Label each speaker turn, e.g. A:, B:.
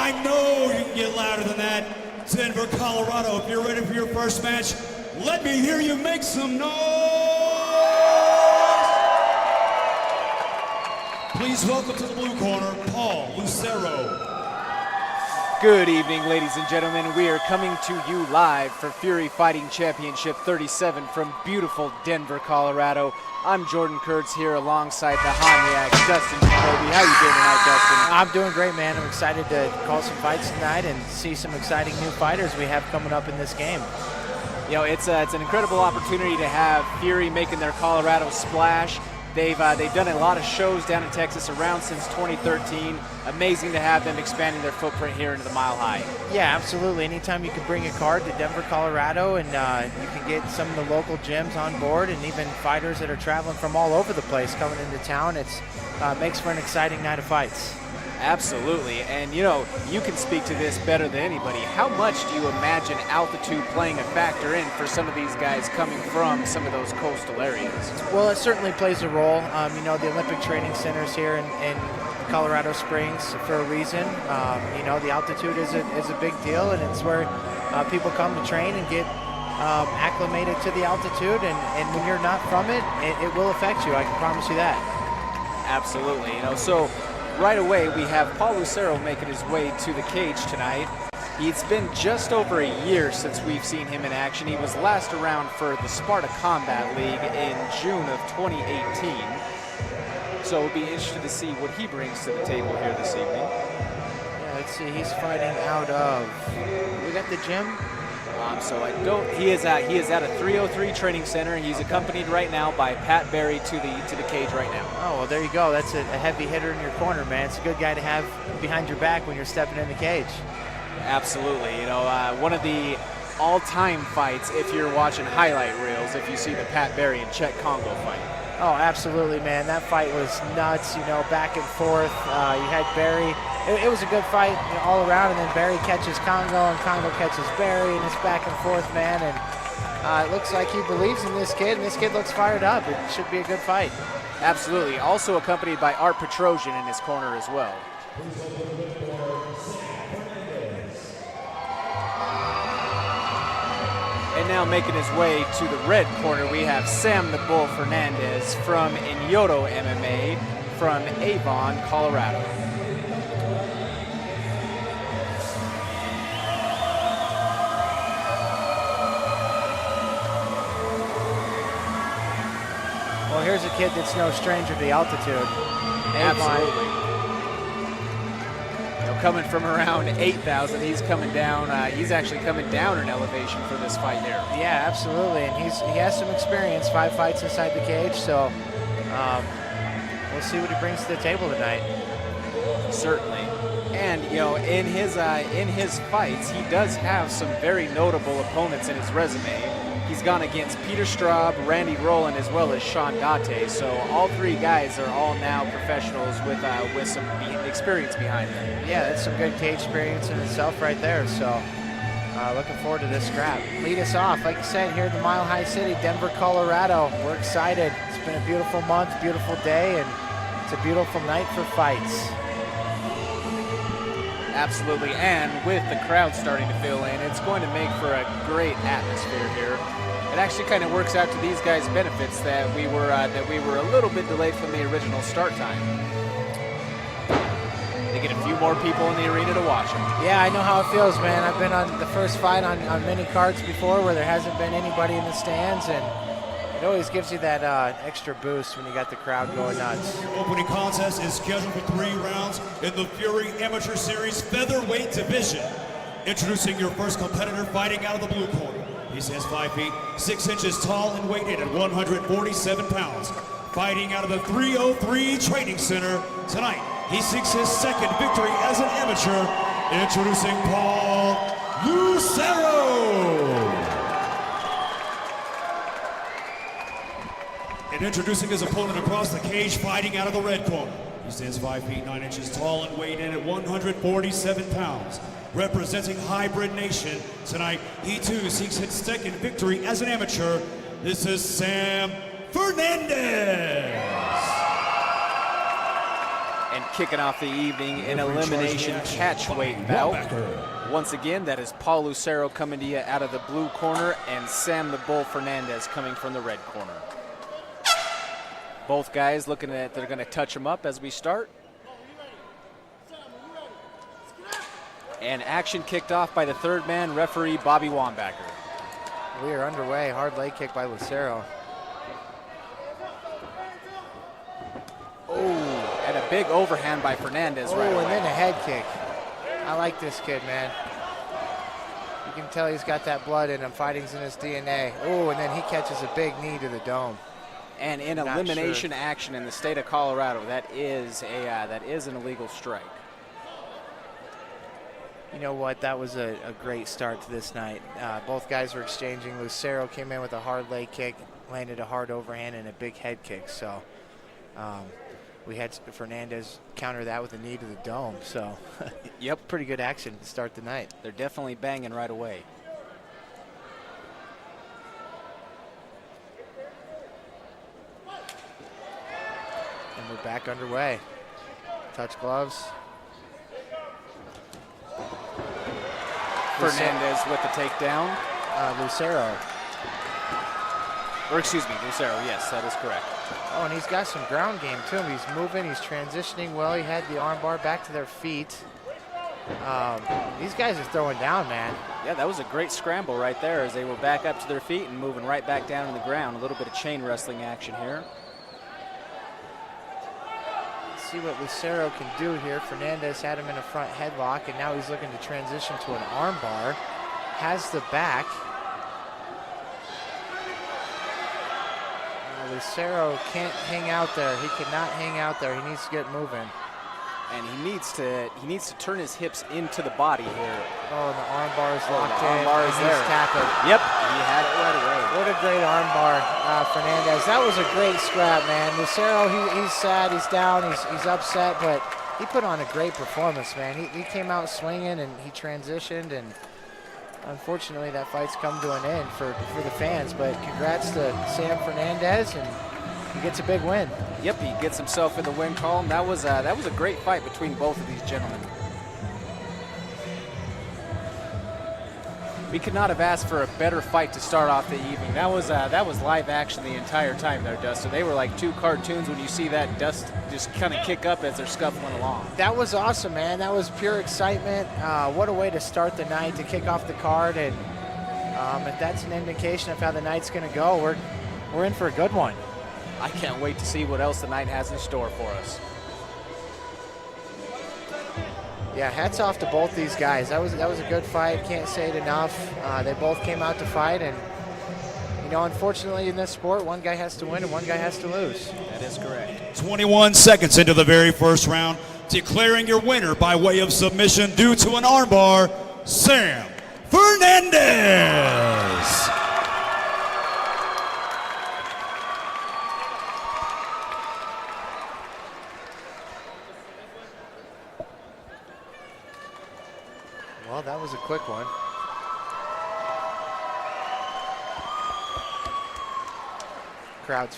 A: I know you can get louder than that. Denver, Colorado, if you're ready for your first match, let me hear you make some noise! Please welcome to the blue corner, Paul Lucero.
B: Good evening, ladies and gentlemen. We are coming to you live for Fury Fighting Championship 37 from beautiful Denver, Colorado. I'm Jordan Kurtz here alongside the Honiak, Dustin Jacoby. How you doing tonight, Dustin?
C: I'm doing great, man. I'm excited to call some fights tonight and see some exciting new fighters we have coming up in this game.
B: You know, it's an incredible opportunity to have Fury making their Colorado splash. They've done a lot of shows down in Texas around since 2013. Amazing to have them expanding their footprint here into the Mile High.
C: Yeah, absolutely. Anytime you can bring a card to Denver, Colorado, and you can get some of the local gyms on board and even fighters that are traveling from all over the place coming into town, it makes for an exciting night of fights.
B: Absolutely, and you know, you can speak to this better than anybody. How much do you imagine altitude playing a factor in for some of these guys coming from some of those coastal areas?
C: Well, it certainly plays a role. You know, the Olympic Training Center's here in Colorado Springs for a reason. You know, the altitude is a big deal, and it's where people come to train and get acclimated to the altitude, and when you're not from it, it will affect you. I can promise you that.
B: Absolutely, you know, so right away, we have Paul Lucero making his way to the cage tonight. It's been just over a year since we've seen him in action. He was last around for the Sparta Combat League in June of 2018. So we'll be interested to see what he brings to the table here this evening.
C: Yeah, let's see, he's fighting out of, we got the gym?
B: So I don't, he is at a 303 training center, and he's accompanied right now by Pat Barry to the cage right now.
C: Oh, well, there you go. That's a heavy hitter in your corner, man. It's a good guy to have behind your back when you're stepping in the cage.
B: Absolutely. You know, one of the all-time fights, if you're watching highlight reels, if you see the Pat Barry and Chet Congo fight.
C: Oh, absolutely, man. That fight was nuts, you know, back and forth. You had Barry. It was a good fight, you know, all around, and then Barry catches Congo, and Congo catches Barry, and it's back and forth, man. And it looks like he believes in this kid, and this kid looks fired up. It should be a good fight.
B: Absolutely. Also accompanied by Art Petrosian in his corner as well. And now making his way to the red corner, we have Sam the Bull Fernandez from Inyoto MMA from Avon, Colorado.
C: Well, here's a kid that's no stranger to the altitude.
B: Absolutely. You know, coming from around 8,000, he's coming down. He's actually coming down in elevation for this fight here.
C: Yeah, absolutely, and he has some experience, 5 fights inside the cage, so we'll see what he brings to the table tonight.
B: Certainly, and you know, in his fights, he does have some very notable opponents in his resume. He's gone against Peter Straub, Randy Rowland, as well as Sean Date. So all 3 guys are all now professionals with some experience behind them.
C: Yeah, that's some good cage experience in itself right there. So looking forward to this scrap. Lead us off, like you said, here in the Mile High City, Denver, Colorado. We're excited. It's been a beautiful month, beautiful day, and it's a beautiful night for fights.
B: Absolutely, and with the crowd starting to fill in, it's going to make for a great atmosphere here. It actually kind of works out to these guys' benefits that we were a little bit delayed from the original start time. They get a few more people in the arena to watch them.
C: Yeah, I know how it feels, man. I've been on the first fight on many cards before where there hasn't been anybody in the stands, and it always gives you that extra boost when you got the crowd going nuts.
A: Your opening contest is scheduled for 3 rounds in the Fury Amateur Series featherweight division. Introducing your first competitor fighting out of the blue corner. He stands 5 feet, 6 inches tall and weighed in at 147 pounds. Fighting out of the 303 Training Center tonight. He seeks his 2nd victory as an amateur. Introducing Paul Lucero. And introducing his opponent across the cage, fighting out of the red corner. He stands 5 feet 9 inches tall and weighed in at 147 pounds. Representing Hybrid Nation tonight, he too seeks his 2nd victory as an amateur. This is Sam Fernandez.
B: And kicking off the evening in elimination catchweight bout. Once again, that is Paul Lucero coming to you out of the blue corner and Sam the Bull Fernandez coming from the red corner. Both guys looking at, they're going to touch them up as we start. And action kicked off by the third man, referee Bobby Wambacher.
C: We are underway. Hard leg kick by Lucero.
B: Oh, and a big overhand by Fernandez right away.
C: And then a head kick. I like this kid, man. You can tell he's got that blood in him. Fighting's in his DNA. Oh, and then he catches a big knee to the dome.
B: And in elimination action in the state of Colorado, that is an illegal strike.
C: You know what? That was a great start to this night. Both guys were exchanging. Lucero came in with a hard leg kick, landed a hard overhand and a big head kick. So we had Fernandez counter that with a knee to the dome. So
B: yep,
C: pretty good action to start the night.
B: They're definitely banging right away.
C: And we're back underway. Touch gloves.
B: Fernandez with the takedown.
C: Lucero.
B: Or excuse me, Lucero, yes, that is correct.
C: Oh, and he's got some ground game too. He's moving, he's transitioning well. He had the arm bar back to their feet. These guys are throwing down, man.
B: Yeah, that was a great scramble right there as they were back up to their feet and moving right back down to the ground. A little bit of chain wrestling action here.
C: Let's see what Lucero can do here. Fernandez had him in a front headlock, and now he's looking to transition to an arm bar. Has the back. Lucero can't hang out there. He cannot hang out there. He needs to get moving.
B: And he needs to turn his hips into the body here.
C: Oh, and the arm bar is locked in.
B: The arm bar is there.
C: He's tapping.
B: Yep, he had it right away.
C: What a great arm bar, Fernandez. That was a great scrap, man. Lucero, he's sad, he's down, he's upset, but he put on a great performance, man. He came out swinging and he transitioned, and unfortunately that fight's come to an end for the fans, but congrats to Sam Fernandez, and he gets a big win.
B: Yep, he gets himself in the win column. That was a great fight between both of these gentlemen. We could not have asked for a better fight to start off the evening. That was live action the entire time there, Dust. They were like two cartoons when you see that Dust just kind of kick up as they're scuffling along. That
C: was awesome, man. That was pure excitement. What a way to start the night, to kick off the card, and if that's an indication of how the night's going to go, we're in for a good one.
B: I can't wait to see what else the night has in store for us.
C: Yeah, hats off to both these guys. That was a good fight. Can't say it enough. They both came out to fight, and you know, unfortunately in this sport, one guy has to win and one guy has to lose.
B: That is correct.
A: 21 seconds into the very first round, declaring your winner by way of submission due to an armbar, Sam Fernandez.
C: Well, that was a quick one. Crowd's